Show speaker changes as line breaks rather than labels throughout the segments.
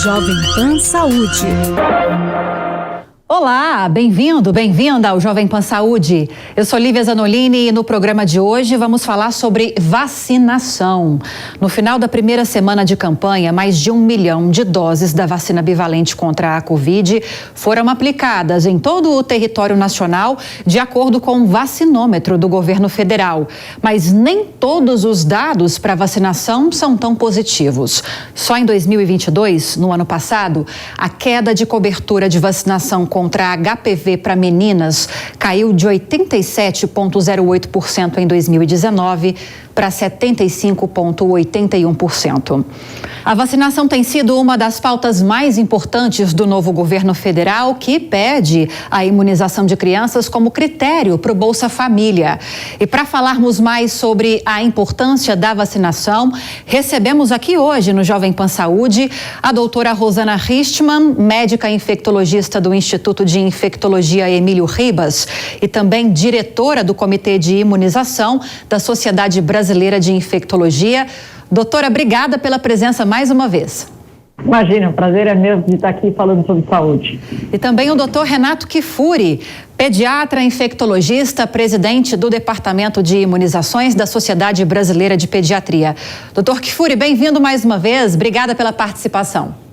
Jovem Pan Saúde.
Olá, bem-vinda ao Jovem Pan Saúde. Eu sou Lívia Zanolini e no programa de hoje vamos falar sobre vacinação. No final da primeira semana de campanha, mais de 1 milhão de doses da vacina bivalente contra a Covid foram aplicadas em todo o território nacional, de acordo com o vacinômetro do governo federal. Mas nem todos os dados para vacinação são tão positivos. Só em 2022, no ano passado, a queda de cobertura de vacinação contra a HPV para meninas caiu de 87,08% em 2019 para 75,81%. A vacinação tem sido uma das pautas mais importantes do novo governo federal, que pede a imunização de crianças como critério para o Bolsa Família. E para falarmos mais sobre a importância da vacinação, recebemos aqui hoje no Jovem Pan Saúde a doutora Rosana Ristman, médica infectologista do Instituto de Infectologia Emílio Ribas e também diretora do Comitê de Imunização da Sociedade Brasileira de Infectologia. Doutora, obrigada pela presença mais uma vez.
Imagina, o prazer é meu de estar aqui falando sobre saúde.
E também o doutor Renato Kifuri, pediatra infectologista, presidente do Departamento de Imunizações da Sociedade Brasileira de Pediatria. Doutor Kifuri, bem-vindo mais uma vez, obrigada pela participação.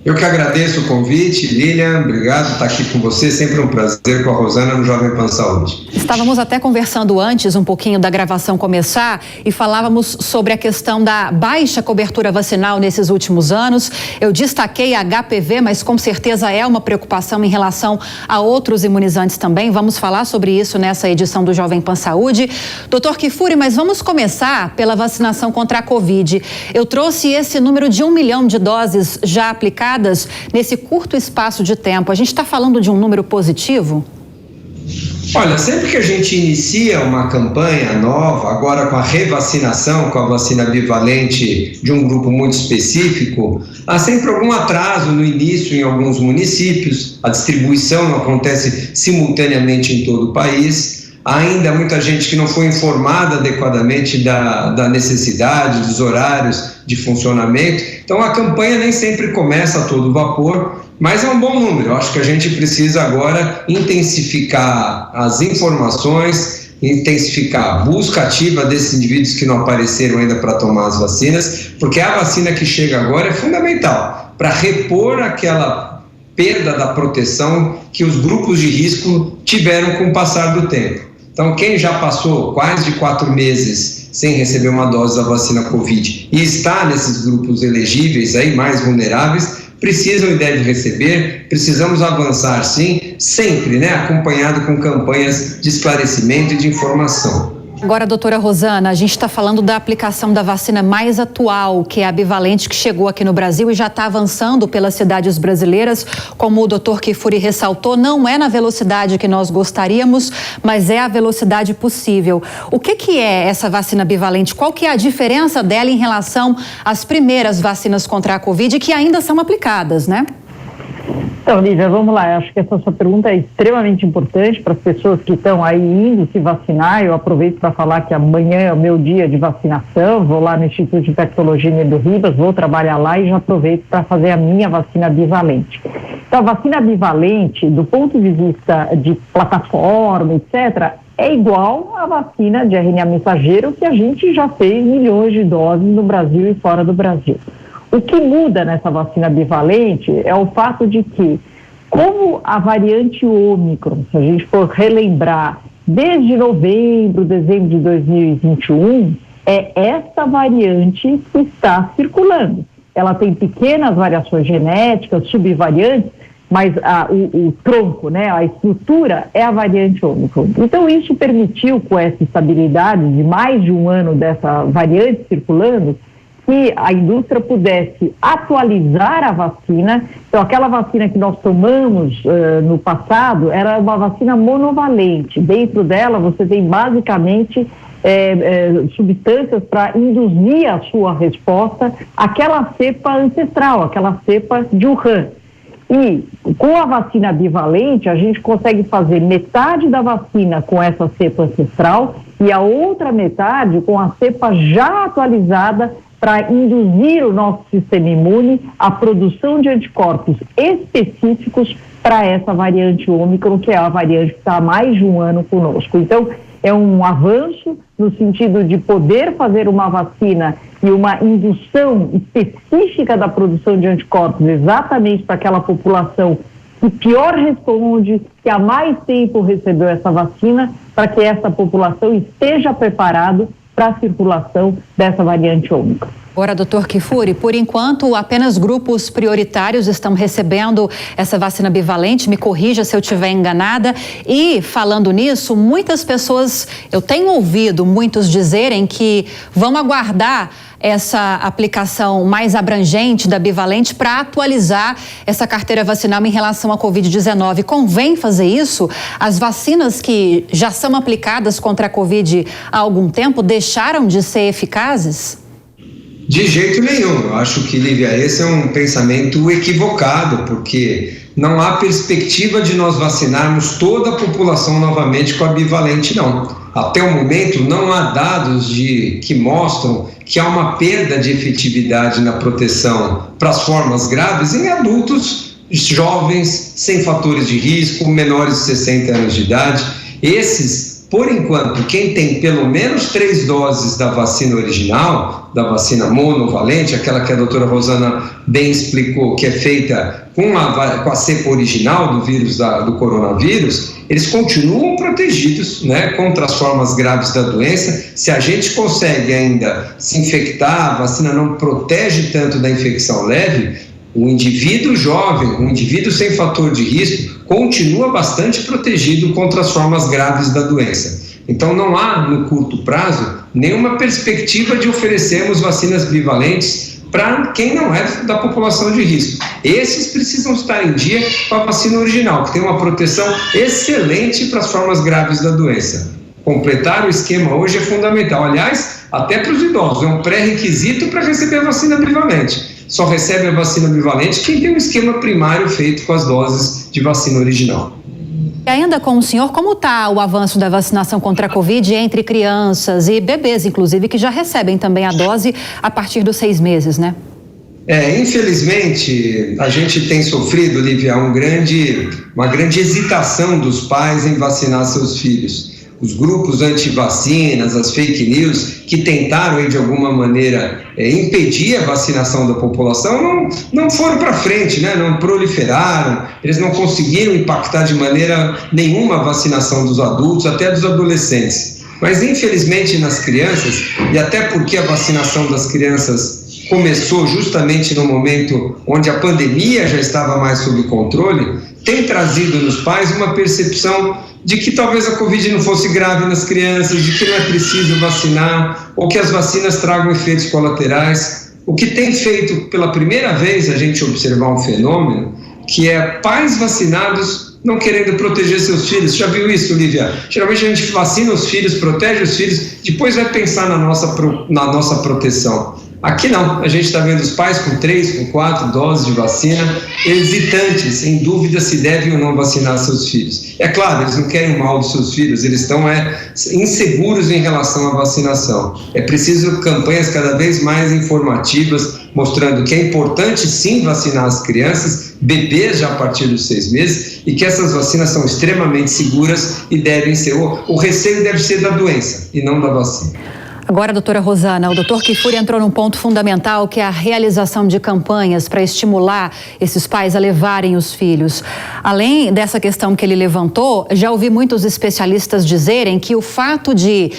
Eu que agradeço o convite, Lilian, obrigado por estar aqui com você, sempre um prazer com a Rosana no Jovem Pan Saúde.
Estávamos até conversando antes, um pouquinho da gravação começar, e falávamos sobre a questão da baixa cobertura vacinal nesses últimos anos. Eu destaquei a HPV, mas com certeza é uma preocupação em relação a outros imunizantes também. Vamos falar sobre isso nessa edição do Jovem Pan Saúde. Doutor Kifuri, mas vamos começar pela vacinação contra a Covid. Eu trouxe esse número de 1 milhão de doses já aplicadas nesse curto espaço de tempo. A gente está falando de um número positivo?
Olha, sempre que a gente inicia uma campanha nova, agora com a revacinação, com a vacina bivalente de um grupo muito específico, há sempre algum atraso no início em alguns municípios, a distribuição não acontece simultaneamente em todo o país. Há ainda muita gente que não foi informada adequadamente da necessidade, dos horários de funcionamento. Então, a campanha nem sempre começa a todo vapor, mas é um bom número. Eu acho que a gente precisa agora intensificar as informações, intensificar a busca ativa desses indivíduos que não apareceram ainda para tomar as vacinas, porque a vacina que chega agora é fundamental para repor aquela perda da proteção que os grupos de risco tiveram com o passar do tempo. Então, quem já passou quase de 4 meses sem receber uma dose da vacina Covid e está nesses grupos elegíveis, aí, mais vulneráveis, precisam e devem receber. Precisamos avançar, sim, sempre, né, acompanhado com campanhas de esclarecimento e de informação.
Agora, doutora Rosana, a gente está falando da aplicação da vacina mais atual, que é a bivalente, que chegou aqui no Brasil e já está avançando pelas cidades brasileiras. Como o doutor Kifuri ressaltou, não é na velocidade que nós gostaríamos, mas é a velocidade possível. O que é essa vacina bivalente? Qual que é a diferença dela em relação às primeiras vacinas contra a Covid que ainda são aplicadas, né?
Então, Lívia, vamos lá. Eu acho que essa sua pergunta é extremamente importante para as pessoas que estão aí indo se vacinar. Eu aproveito para falar que amanhã é o meu dia de vacinação. Vou lá no Instituto de Infectologia Emílio Ribas, vou trabalhar lá e já aproveito para fazer a minha vacina bivalente. Então, a vacina bivalente, do ponto de vista de plataforma, etc., é igual à vacina de RNA mensageiro que a gente já fez milhões de doses no Brasil e fora do Brasil. O que muda nessa vacina bivalente é o fato de que, como a variante Ômicron, se a gente for relembrar, desde novembro, dezembro de 2021, é essa variante que está circulando. Ela tem pequenas variações genéticas, subvariantes, mas o tronco, né, a estrutura é a variante Ômicron. Então, isso permitiu, com essa estabilidade de mais de um ano dessa variante circulando, que a indústria pudesse atualizar a vacina. Então, aquela vacina que nós tomamos no passado era uma vacina monovalente. Dentro dela, você tem basicamente substâncias para induzir a sua resposta àquela cepa ancestral, aquela cepa de Wuhan. E com a vacina bivalente, a gente consegue fazer metade da vacina com essa cepa ancestral e a outra metade com a cepa já atualizada para induzir o nosso sistema imune à produção de anticorpos específicos para essa variante Ômicron, que é a variante que está há mais de um ano conosco. Então, é um avanço no sentido de poder fazer uma vacina e uma indução específica da produção de anticorpos exatamente para aquela população que pior responde, que há mais tempo recebeu essa vacina, para que essa população esteja preparada para a circulação dessa variante Ômicron.
Agora, doutor Kifuri, por enquanto, apenas grupos prioritários estão recebendo essa vacina bivalente, me corrija se eu estiver enganada. E, falando nisso, muitas pessoas, eu tenho ouvido muitos dizerem que vão aguardar essa aplicação mais abrangente da bivalente para atualizar essa carteira vacinal em relação à Covid-19. Convém fazer isso? As vacinas que já são aplicadas contra a Covid há algum tempo deixaram de ser eficazes?
De jeito nenhum. Eu acho que, Lívia, esse é um pensamento equivocado, porque não há perspectiva de nós vacinarmos toda a população novamente com a bivalente, não. Até o momento, não há dados que mostram que há uma perda de efetividade na proteção para as formas graves em adultos jovens, sem fatores de risco, menores de 60 anos de idade. Esses, por enquanto, quem tem pelo menos 3 doses da vacina original, da vacina monovalente, aquela que a doutora Rosana bem explicou, que é feita com a cepa original do vírus, do coronavírus, eles continuam protegidos, né, contra as formas graves da doença. Se a gente consegue ainda se infectar, a vacina não protege tanto da infecção leve, o indivíduo jovem, o indivíduo sem fator de risco, continua bastante protegido contra as formas graves da doença. Então, não há, no curto prazo, nenhuma perspectiva de oferecermos vacinas bivalentes para quem não é da população de risco. Esses precisam estar em dia com a vacina original, que tem uma proteção excelente para as formas graves da doença. Completar o esquema hoje é fundamental. Aliás, até para os idosos, é um pré-requisito para receber a vacina bivalente. Só recebe a vacina bivalente quem tem um esquema primário feito com as doses de vacina original.
E ainda com o senhor, como está o avanço da vacinação contra a Covid entre crianças e bebês, inclusive, que já recebem também a dose a partir dos 6 meses, né?
Infelizmente, a gente tem sofrido, Lívia, uma grande hesitação dos pais em vacinar seus filhos. Os grupos anti-vacinas, as fake news, que tentaram, de alguma maneira, impedir a vacinação da população, não foram para frente, né? Não proliferaram, eles não conseguiram impactar de maneira nenhuma a vacinação dos adultos, até dos adolescentes. Mas, infelizmente, nas crianças, e até porque a vacinação das crianças começou justamente no momento onde a pandemia já estava mais sob controle, tem trazido nos pais uma percepção de que talvez a Covid não fosse grave nas crianças, de que não é preciso vacinar, ou que as vacinas tragam efeitos colaterais. O que tem feito pela primeira vez a gente observar um fenômeno, que é pais vacinados não querendo proteger seus filhos. Já viu isso, Lívia? Geralmente a gente vacina os filhos, protege os filhos, depois vai pensar na nossa proteção. Aqui não, a gente está vendo os pais com 3, com 4 doses de vacina, hesitantes, em dúvida se devem ou não vacinar seus filhos. É claro, eles não querem o mal dos seus filhos, eles estão inseguros em relação à vacinação. É preciso campanhas cada vez mais informativas, mostrando que é importante sim vacinar as crianças, bebês já a partir dos 6 meses, e que essas vacinas são extremamente seguras e devem ser, o receio deve ser da doença e não da vacina.
Agora, doutora Rosana, o doutor Kifuri entrou num ponto fundamental, que é a realização de campanhas para estimular esses pais a levarem os filhos. Além dessa questão que ele levantou, já ouvi muitos especialistas dizerem que o fato de,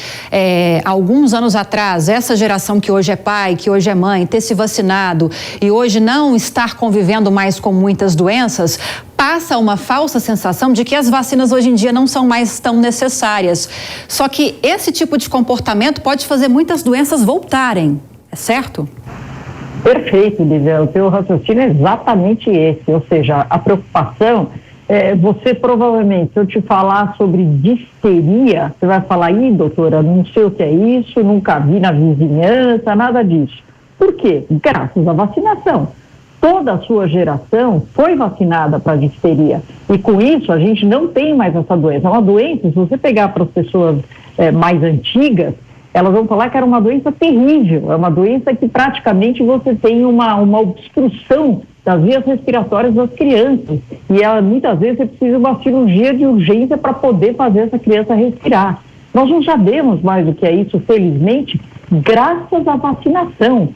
alguns anos atrás, essa geração que hoje é pai, que hoje é mãe, ter se vacinado e hoje não estar convivendo mais com muitas doenças, passa uma falsa sensação de que as vacinas hoje em dia não são mais tão necessárias. Só que esse tipo de comportamento pode fazer muitas doenças voltarem, é certo?
Perfeito, Lívia. O teu raciocínio é exatamente esse. Ou seja, a preocupação você provavelmente, se eu te falar sobre difteria, você vai falar, doutora, não sei o que é isso, nunca vi na vizinhança, nada disso. Por quê? Graças à vacinação. Toda a sua geração foi vacinada para a difteria. E com isso, a gente não tem mais essa doença. É uma doença, se você pegar para as pessoas mais antigas, elas vão falar que era uma doença terrível, é uma doença que praticamente você tem uma obstrução das vias respiratórias das crianças. E muitas vezes você precisa de uma cirurgia de urgência para poder fazer essa criança respirar. Nós não sabemos mais o que é isso, felizmente, graças à vacinação.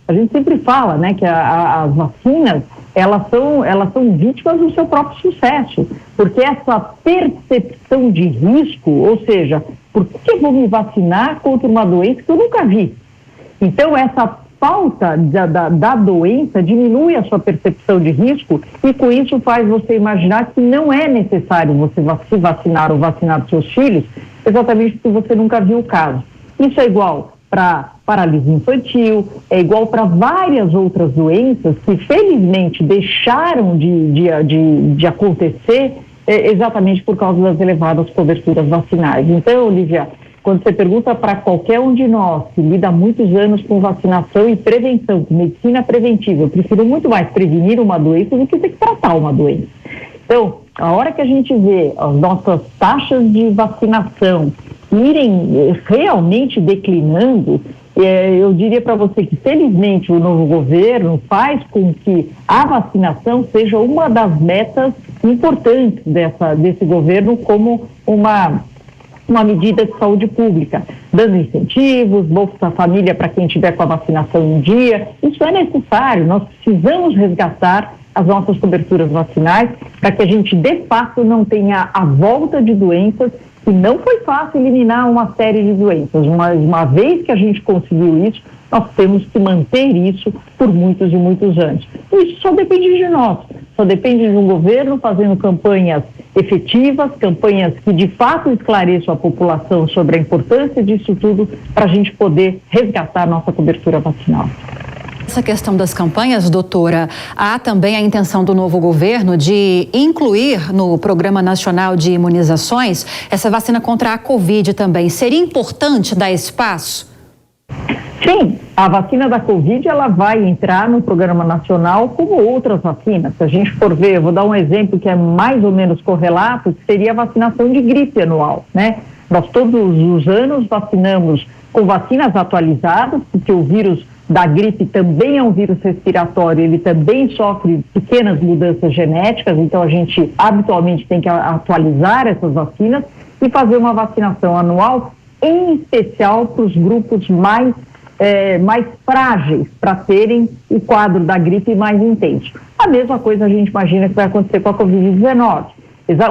A gente sempre fala, né, que as vacinas, elas são vítimas do seu próprio sucesso, porque essa percepção de risco, ou seja, por que eu vou me vacinar contra uma doença que eu nunca vi? Então, essa falta da doença diminui a sua percepção de risco e com isso faz você imaginar que não é necessário você se vacinar ou vacinar seus filhos, exatamente porque você nunca viu o caso. Isso é igual para paralisia infantil, é igual para várias outras doenças que felizmente deixaram de acontecer exatamente por causa das elevadas coberturas vacinais. Então, Olivia, quando você pergunta para qualquer um de nós que lida há muitos anos com vacinação e prevenção, com medicina preventiva, eu prefiro muito mais prevenir uma doença do que ter que tratar uma doença. Então, a hora que a gente vê as nossas taxas de vacinação irem realmente declinando, eu diria para você que, felizmente, o novo governo faz com que a vacinação seja uma das metas importantes desse governo como uma medida de saúde pública, dando incentivos, Bolsa Família para quem tiver com a vacinação em dia. Isso é necessário, nós precisamos resgatar as nossas coberturas vacinais para que a gente, de fato, não tenha a volta de doenças. E não foi fácil eliminar uma série de doenças. Uma vez que a gente conseguiu isso, nós temos que manter isso por muitos e muitos anos. Isso só depende de nós, só depende de um governo fazendo campanhas efetivas, campanhas que de fato esclareçam a população sobre a importância disso tudo para a gente poder resgatar a nossa cobertura vacinal.
Essa questão das campanhas, doutora, há também a intenção do novo governo de incluir no Programa Nacional de Imunizações essa vacina contra a Covid também. Seria importante dar espaço?
Sim, a vacina da Covid ela vai entrar no Programa Nacional como outras vacinas. Se a gente for ver, eu vou dar um exemplo que é mais ou menos correlato, que seria a vacinação de gripe anual, né? Nós todos os anos vacinamos com vacinas atualizadas, porque o vírus da gripe também é um vírus respiratório, ele também sofre pequenas mudanças genéticas, então a gente habitualmente tem que atualizar essas vacinas e fazer uma vacinação anual, em especial para os grupos mais frágeis, para terem o quadro da gripe mais intenso. A mesma coisa a gente imagina que vai acontecer com a Covid-19.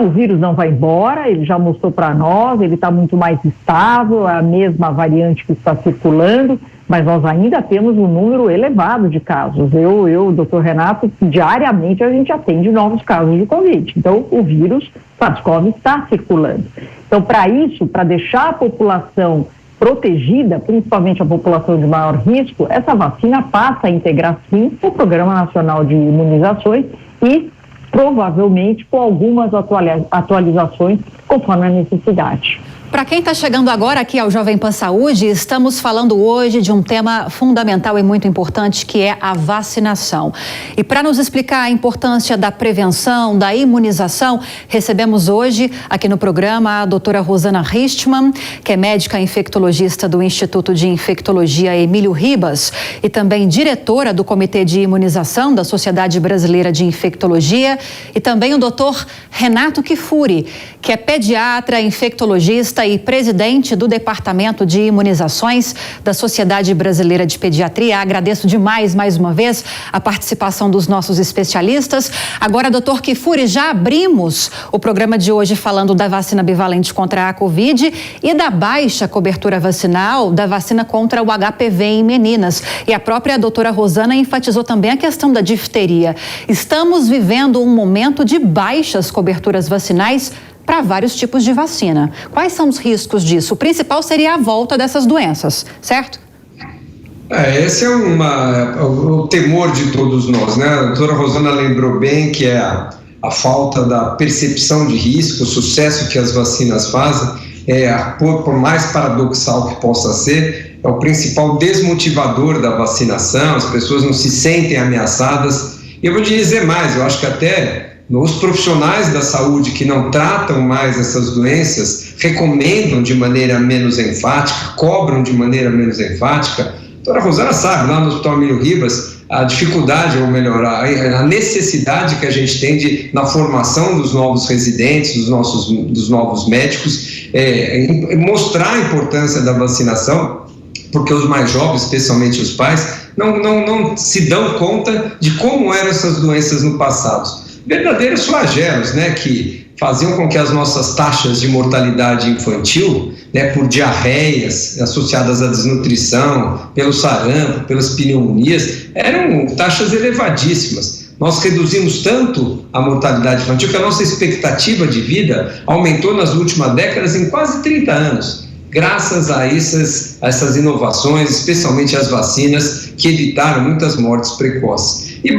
O vírus não vai embora, ele já mostrou para nós, ele está muito mais estável, é a mesma variante que está circulando, mas nós ainda temos um número elevado de casos. O doutor Renato, diariamente a gente atende novos casos de Covid. Então, o vírus SARS-CoV está circulando. Então, para isso, para deixar a população protegida, principalmente a população de maior risco, essa vacina passa a integrar, sim, o Programa Nacional de Imunizações e provavelmente com algumas atualizações conforme a necessidade.
Para quem está chegando agora aqui ao Jovem Pan Saúde, estamos falando hoje de um tema fundamental e muito importante, que é a vacinação. E para nos explicar a importância da prevenção, da imunização, recebemos hoje aqui no programa a doutora Rosana Richtmann, que é médica infectologista do Instituto de Infectologia Emílio Ribas e também diretora do Comitê de Imunização da Sociedade Brasileira de Infectologia, e também o doutor Renato Kifuri, que é pediatra, infectologista e presidente do Departamento de Imunizações da Sociedade Brasileira de Pediatria. Agradeço demais, mais uma vez, a participação dos nossos especialistas. Agora, doutor Kifuri, já abrimos o programa de hoje falando da vacina bivalente contra a Covid e da baixa cobertura vacinal da vacina contra o HPV em meninas. E a própria doutora Rosana enfatizou também a questão da difteria. Estamos vivendo um momento de baixas coberturas vacinais para vários tipos de vacina. Quais são os riscos disso? O principal seria a volta dessas doenças, certo?
Esse é o temor de todos nós, né? A doutora Rosana lembrou bem que é a falta da percepção de risco, o sucesso que as vacinas fazem, por mais paradoxal que possa ser, é o principal desmotivador da vacinação, as pessoas não se sentem ameaçadas. E eu vou te dizer mais, eu acho que até Os profissionais da saúde que não tratam mais essas doenças recomendam de maneira menos enfática, cobram de maneira menos enfática. A doutora Rosana sabe, lá no Hospital Emílio Ribas, a dificuldade, ou melhor, a necessidade que a gente tem na formação dos novos residentes, dos novos médicos, mostrar a importância da vacinação, porque os mais jovens, especialmente os pais, não se dão conta de como eram essas doenças no passado. Verdadeiros flagelos, né, que faziam com que as nossas taxas de mortalidade infantil, né, por diarreias associadas à desnutrição, pelo sarampo, pelas pneumonias, eram taxas elevadíssimas. Nós reduzimos tanto a mortalidade infantil que a nossa expectativa de vida aumentou nas últimas décadas em quase 30 anos. Graças a essas inovações, especialmente as vacinas, que evitaram muitas mortes precoces. E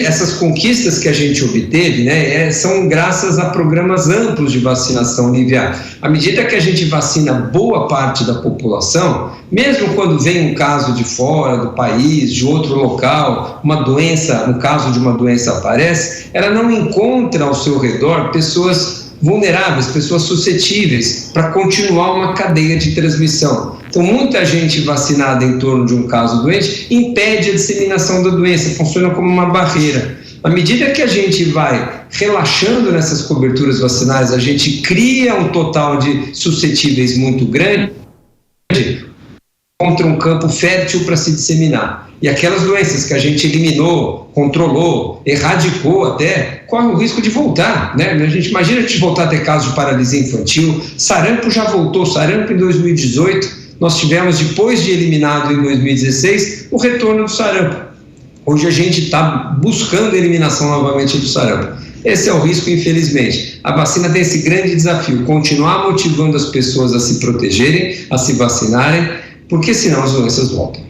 essas conquistas que a gente obteve, né, são graças a programas amplos de vacinação, Lívia. À medida que a gente vacina boa parte da população, mesmo quando vem um caso de fora do país, de outro local, uma doença, no caso de uma doença aparece, ela não encontra ao seu redor pessoas vulneráveis, pessoas suscetíveis, para continuar uma cadeia de transmissão. Então, muita gente vacinada em torno de um caso doente impede a disseminação da doença, funciona como uma barreira. À medida que a gente vai relaxando nessas coberturas vacinais, a gente cria um total de suscetíveis muito grande, contra um campo fértil para se disseminar. E aquelas doenças que a gente eliminou, controlou, erradicou até, corre o risco de voltar, né? A gente imagina a gente voltar a ter casos de paralisia infantil, sarampo já voltou, sarampo em 2018, nós tivemos, depois de eliminado em 2016, o retorno do sarampo. Hoje a gente está buscando a eliminação novamente do sarampo. Esse é o risco, infelizmente. A vacina tem esse grande desafio, continuar motivando as pessoas a se protegerem, a se vacinarem, porque senão as doenças voltam.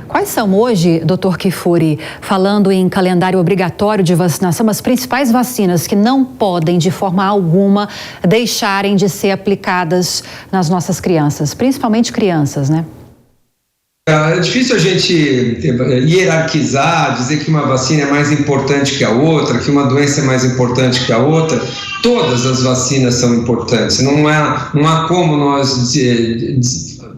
Quais são hoje, doutor Kifuri, falando em calendário obrigatório de vacinação, as principais vacinas que não podem, de forma alguma, deixarem de ser aplicadas nas nossas crianças, principalmente crianças, né?
É difícil a gente hierarquizar, dizer que uma vacina é mais importante que a outra, que uma doença é mais importante que a outra. Todas as vacinas são importantes, não há como nós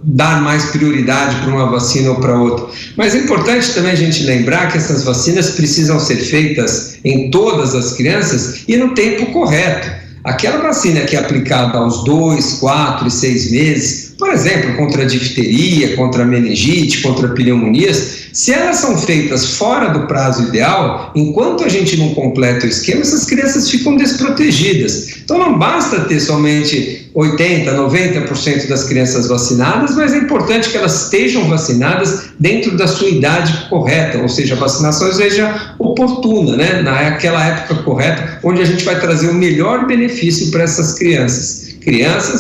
dar mais prioridade para uma vacina ou para outra. Mas é importante também a gente lembrar que essas vacinas precisam ser feitas em todas as crianças e no tempo correto. Aquela vacina que é aplicada aos 2, 4 e 6 meses, por exemplo, contra a difteria, contra a meningite, contra pneumonias, se elas são feitas fora do prazo ideal, enquanto a gente não completa o esquema, essas crianças ficam desprotegidas. Então não basta ter somente 80%, 90% das crianças vacinadas, mas é importante que elas estejam vacinadas dentro da sua idade correta, ou seja, a vacinação seja oportuna, né? Naquela época correta, onde a gente vai trazer o melhor benefício para essas crianças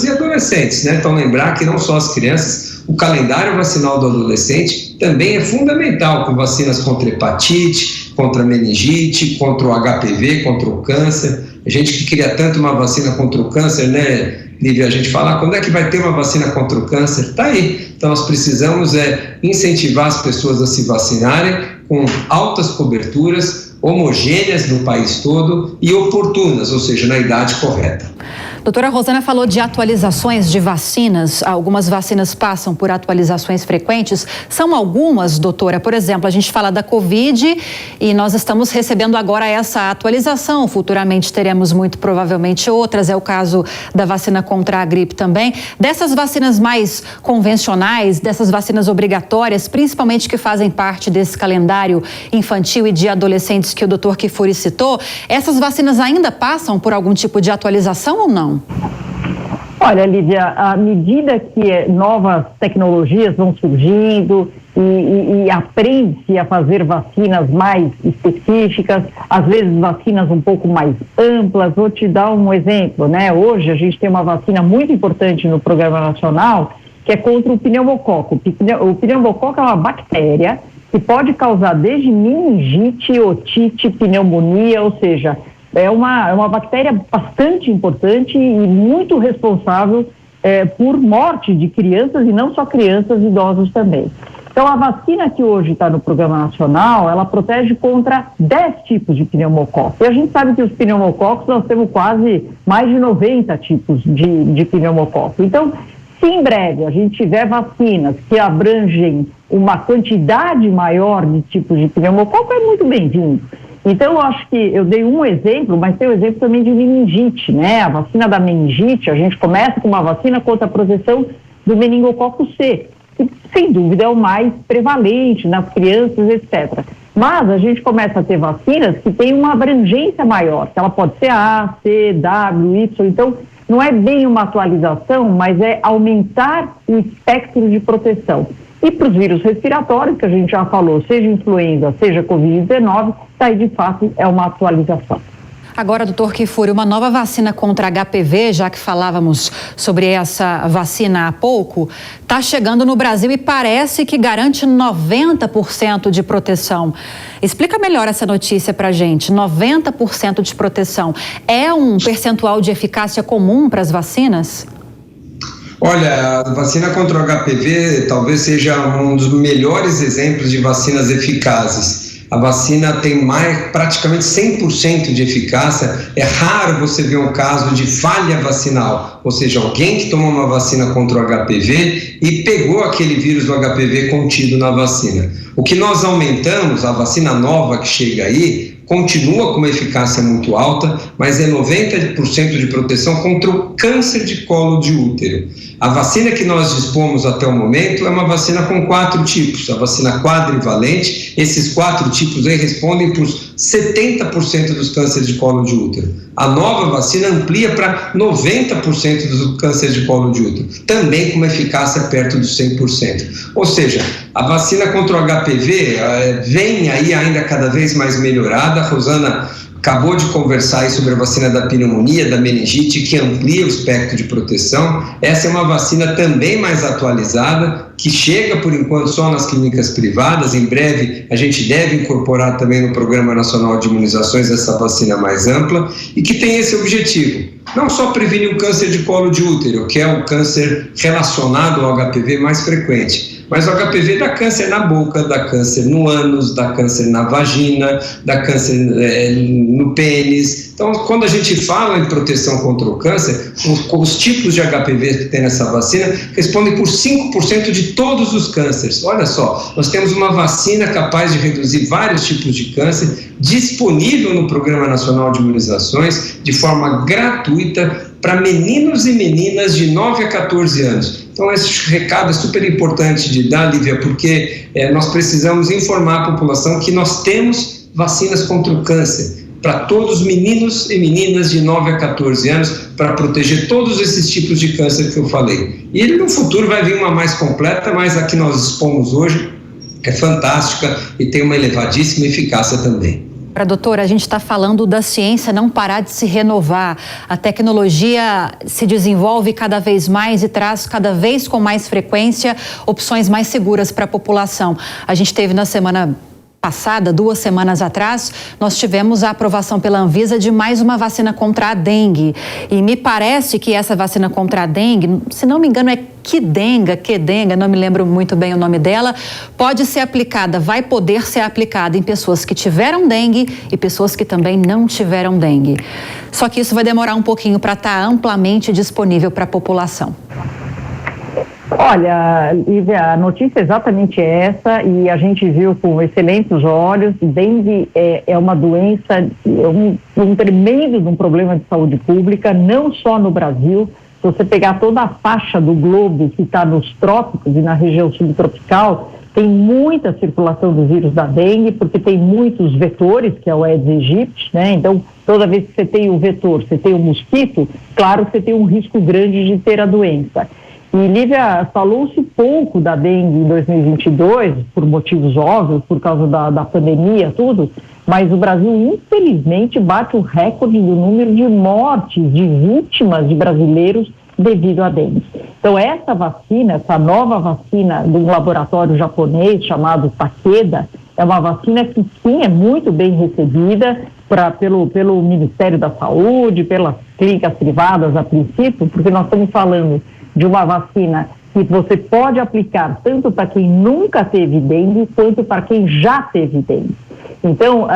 e adolescentes, né? Então lembrar que não só as crianças, o calendário vacinal do adolescente também é fundamental, com vacinas contra hepatite, contra meningite, contra o HPV, contra o câncer. A gente que queria tanto uma vacina contra o câncer, né, Lívia? A gente fala, quando é que vai ter uma vacina contra o câncer? Está aí. Então nós precisamos incentivar as pessoas a se vacinarem com altas coberturas, homogêneas no país todo e oportunas, ou seja, na idade correta.
Doutora Rosana falou de atualizações de vacinas. Algumas vacinas passam por atualizações frequentes. São algumas, doutora? Por exemplo, a gente fala da Covid e nós estamos recebendo agora essa atualização. Futuramente teremos muito provavelmente outras. É o caso da vacina contra a gripe também. Dessas vacinas mais convencionais, dessas vacinas obrigatórias, principalmente que fazem parte desse calendário infantil e de adolescentes que o doutor Kifuri citou, essas vacinas ainda passam por algum tipo de atualização ou não?
Olha, Lívia, à medida que novas tecnologias vão surgindo e aprende-se a fazer vacinas mais específicas, às vezes vacinas um pouco mais amplas. Vou te dar um exemplo, né? Hoje a gente tem uma vacina muito importante no Programa Nacional, que é contra o pneumococo. O pneumococo é uma bactéria que pode causar desde meningite, otite, pneumonia, ou seja, é uma bactéria bastante importante e muito responsável por morte de crianças, e não só crianças, idosos também. Então, a vacina que hoje está no Programa Nacional, ela protege contra 10 tipos de pneumococo. E a gente sabe que os pneumococos, nós temos quase mais de 90 tipos de pneumococo. Então, se em breve a gente tiver vacinas que abrangem uma quantidade maior de tipos de pneumococo, é muito bem-vindo. Então, eu acho que eu dei um exemplo, mas tem o exemplo também de meningite, né? A vacina da meningite, a gente começa com uma vacina contra a proteção do meningococo C, que, sem dúvida, é o mais prevalente nas crianças, etc. Mas a gente começa a ter vacinas que têm uma abrangência maior, que ela pode ser A, C, W, Y. Então, não é bem uma atualização, mas é aumentar o espectro de proteção. E para os vírus respiratórios, que a gente já falou, seja influenza, seja Covid-19, daí de fato é uma atualização.
Agora, doutor Kifuri, uma nova vacina contra HPV, já que falávamos sobre essa vacina há pouco, está chegando no Brasil e parece que garante 90% de proteção. Explica melhor essa notícia para a gente. 90% de proteção. É um percentual de eficácia comum para as vacinas?
Olha, a vacina contra o HPV talvez seja um dos melhores exemplos de vacinas eficazes. A vacina tem praticamente 100% de eficácia. É raro você ver um caso de falha vacinal, ou seja, alguém que tomou uma vacina contra o HPV e pegou aquele vírus do HPV contido na vacina. O que nós aumentamos, a vacina nova que chega aí, continua com uma eficácia muito alta, mas é 90% de proteção contra o câncer de colo de útero. A vacina que nós dispomos até o momento é uma vacina com 4 tipos, a vacina quadrivalente. Esses 4 tipos aí respondem por 70% dos cânceres de colo de útero. A nova vacina amplia para 90% do câncer de colo de útero, também com uma eficácia perto dos 100%. Ou seja, a vacina contra o HPV vem aí ainda cada vez mais melhorada. A Rosana acabou de conversar aí sobre a vacina da pneumonia, da meningite, que amplia o espectro de proteção. Essa é uma vacina também mais atualizada, que chega por enquanto só nas clínicas privadas. Em breve a gente deve incorporar também no Programa Nacional de Imunizações essa vacina mais ampla e que tem esse objetivo. Não só prevenir o câncer de colo de útero, que é o câncer relacionado ao HPV mais frequente, mas o HPV dá câncer na boca, dá câncer no ânus, dá câncer na vagina, dá câncer no pênis. Então, quando a gente fala em proteção contra o câncer, os tipos de HPV que tem nessa vacina respondem por 5% de todos os cânceres. Olha só, nós temos uma vacina capaz de reduzir vários tipos de câncer, disponível no Programa Nacional de Imunizações, de forma gratuita, para meninos e meninas de 9 a 14 anos. Então, esse recado é super importante de dar, Lívia, porque nós precisamos informar a população que nós temos vacinas contra o câncer para todos os meninos e meninas de 9 a 14 anos, para proteger todos esses tipos de câncer que eu falei. E no futuro vai vir uma mais completa, mas a que nós dispomos hoje é fantástica e tem uma elevadíssima eficácia também.
Doutora, a gente está falando da ciência não parar de se renovar. A tecnologia se desenvolve cada vez mais e traz cada vez com mais frequência opções mais seguras para a população. A gente teve na semana passada, 2 semanas atrás, nós tivemos a aprovação pela Anvisa de mais uma vacina contra a dengue. E me parece que essa vacina contra a dengue, se não me engano é Qdenga, não me lembro muito bem o nome dela, pode ser aplicada, vai poder ser aplicada em pessoas que tiveram dengue e pessoas que também não tiveram dengue. Só que isso vai demorar um pouquinho para estar amplamente disponível para a população.
Olha, Lívia, a notícia é exatamente essa e a gente viu com excelentes olhos. Dengue é uma doença, um tremendo problema de saúde pública, não só no Brasil. Se você pegar toda a faixa do globo que está nos trópicos e na região subtropical, tem muita circulação do vírus da dengue, porque tem muitos vetores, que é o Aedes aegypti, né? Então, toda vez que você tem o vetor, você tem o mosquito, claro que você tem um risco grande de ter a doença. E, Lívia, falou-se pouco da dengue em 2022, por motivos óbvios, por causa da pandemia, tudo, mas o Brasil, infelizmente, bate o recorde do número de mortes, de vítimas de brasileiros devido à dengue. Então, essa vacina, essa nova vacina de um laboratório japonês chamado Takeda, é uma vacina que, sim, é muito bem recebida pelo Ministério da Saúde, pelas clínicas privadas a princípio, porque nós estamos falando de uma vacina que você pode aplicar tanto para quem nunca teve dengue quanto para quem já teve dengue. Então,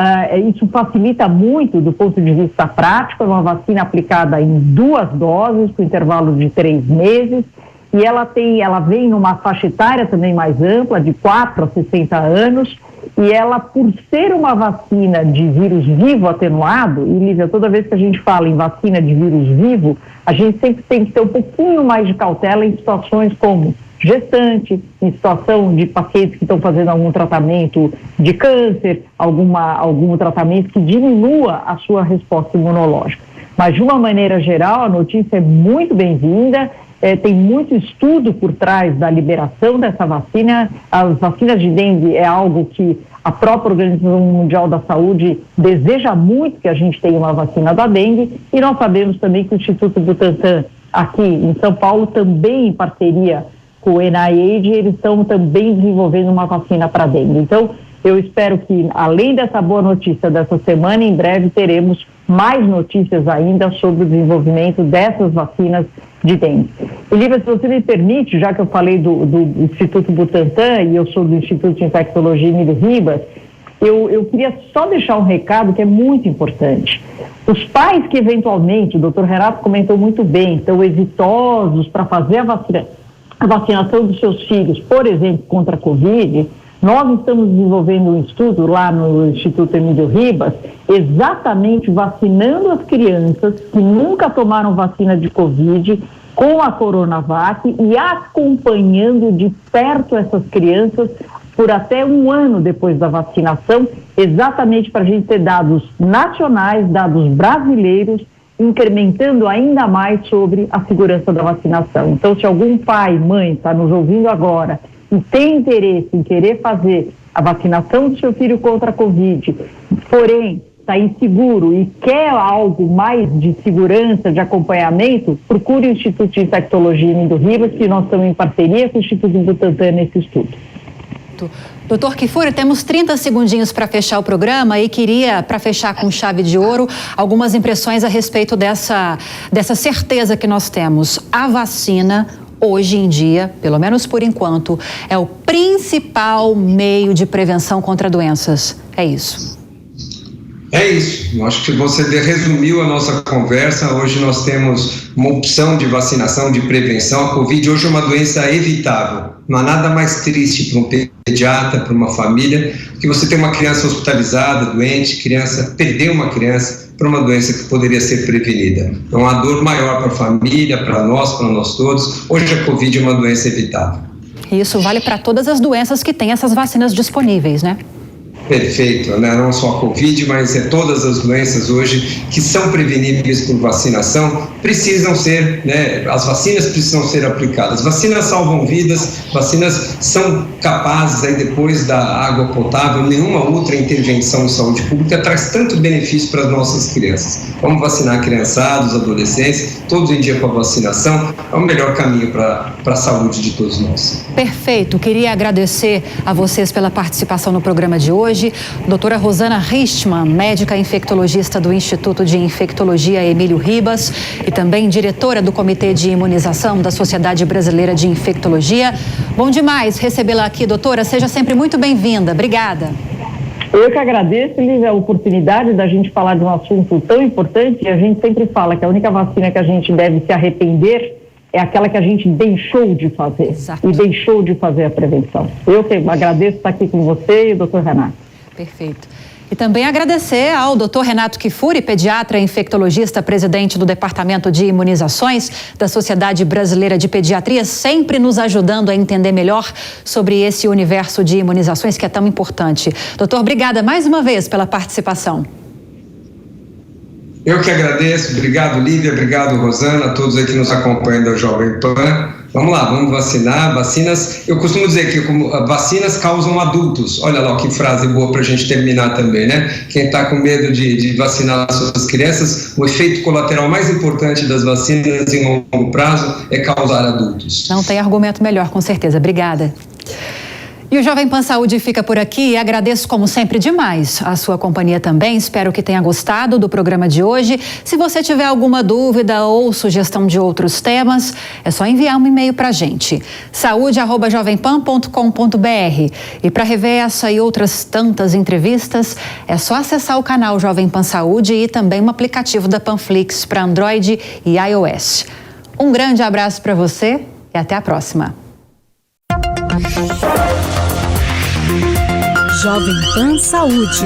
isso facilita muito do ponto de vista prático. É uma vacina aplicada em 2 doses, com intervalo de 3 meses, e ela vem numa faixa etária também mais ampla, de 4 a 60 anos, e ela, por ser uma vacina de vírus vivo atenuado, e Lívia, toda vez que a gente fala em vacina de vírus vivo, a gente sempre tem que ter um pouquinho mais de cautela em situações como gestante, em situação de pacientes que estão fazendo algum tratamento de câncer, algum tratamento que diminua a sua resposta imunológica. Mas, de uma maneira geral, a notícia é muito bem-vinda. Tem muito estudo por trás da liberação dessa vacina. As vacinas de dengue é algo que a própria Organização Mundial da Saúde deseja muito que a gente tenha uma vacina da dengue, e nós sabemos também que o Instituto Butantan, aqui em São Paulo, também em parceria com o NIH, eles estão também desenvolvendo uma vacina para dengue. Então, eu espero que, além dessa boa notícia dessa semana, em breve teremos mais notícias ainda sobre o desenvolvimento dessas vacinas de dengue. E, Lívia, se você me permite, já que eu falei do Instituto Butantan e eu sou do Instituto de Infectologia Emílio Ribas, eu queria só deixar um recado que é muito importante. Os pais que eventualmente, o doutor Renato comentou muito bem, estão exitosos para fazer a vacinação dos seus filhos, por exemplo, contra a Covid, nós estamos desenvolvendo um estudo lá no Instituto Emílio Ribas, exatamente vacinando as crianças que nunca tomaram vacina de Covid com a Coronavac e acompanhando de perto essas crianças por até 1 ano depois da vacinação, exatamente para a gente ter dados nacionais, dados brasileiros, incrementando ainda mais sobre a segurança da vacinação. Então, se algum pai, mãe está nos ouvindo agora e tem interesse em querer fazer a vacinação do seu filho contra a Covid, porém está inseguro e quer algo mais de segurança, de acompanhamento, procure o Instituto de Infectologia Emílio Ribas, que nós estamos em parceria com o Instituto Butantan nesse estudo.
Doutor Kifuri, temos 30 segundinhos para fechar o programa e queria, para fechar com chave de ouro, algumas impressões a respeito dessa certeza que nós temos. A vacina, hoje em dia, pelo menos por enquanto, é o principal meio de prevenção contra doenças. É isso.
É isso, eu acho que você resumiu a nossa conversa. Hoje nós temos uma opção de vacinação, de prevenção. A Covid hoje é uma doença evitável. Não há nada mais triste para um pediatra, para uma família, que você ter uma criança hospitalizada, doente, perder uma criança para uma doença que poderia ser prevenida. É uma dor maior para a família, para nós todos. Hoje a Covid é uma doença evitável.
E isso vale para todas as doenças que têm essas vacinas disponíveis, né?
Perfeito, né? Não só a Covid, mas todas as doenças hoje que são preveníveis por vacinação precisam ser, né? As vacinas precisam ser aplicadas. Vacinas salvam vidas, vacinas são capazes, aí depois da água potável, nenhuma outra intervenção de saúde pública traz tanto benefício para as nossas crianças. Vamos vacinar a criançada, os adolescentes, todos em dia com a vacinação, é o melhor caminho para a saúde de todos nós.
Perfeito, queria agradecer a vocês pela participação no programa de hoje. Doutora Rosana Richtmann, médica infectologista do Instituto de Infectologia Emílio Ribas e também diretora do Comitê de Imunização da Sociedade Brasileira de Infectologia. Bom demais recebê-la aqui, doutora. Seja sempre muito bem-vinda. Obrigada.
Eu que agradeço, Lívia, a oportunidade da gente falar de um assunto tão importante. E a gente sempre fala que a única vacina que a gente deve se arrepender é aquela que a gente deixou de fazer. Exato. E deixou de fazer a prevenção. Eu que agradeço estar aqui com você e o doutor Renato.
Perfeito. E também agradecer ao Dr. Renato Kifuri, pediatra infectologista, presidente do Departamento de Imunizações da Sociedade Brasileira de Pediatria, sempre nos ajudando a entender melhor sobre esse universo de imunizações que é tão importante. Doutor, obrigada mais uma vez pela participação.
Eu que agradeço. Obrigado, Lívia. Obrigado, Rosana, a todos aí que nos acompanham da Jovem Pan. Vamos lá, vamos vacinar. Vacinas, eu costumo dizer que vacinas causam adultos. Olha lá que frase boa para a gente terminar também, né? Quem está com medo de vacinar suas crianças, o efeito colateral mais importante das vacinas em longo prazo é causar adultos.
Não tem argumento melhor, com certeza. Obrigada. E o Jovem Pan Saúde fica por aqui. Agradeço, como sempre, demais a sua companhia também. Espero que tenha gostado do programa de hoje. Se você tiver alguma dúvida ou sugestão de outros temas, é só enviar um e-mail para a gente. saúde@jovempan.com.br. E para rever essa e outras tantas entrevistas, é só acessar o canal Jovem Pan Saúde e também o aplicativo da Panflix para Android e iOS. Um grande abraço para você e até a próxima.
Jovem Pan Saúde.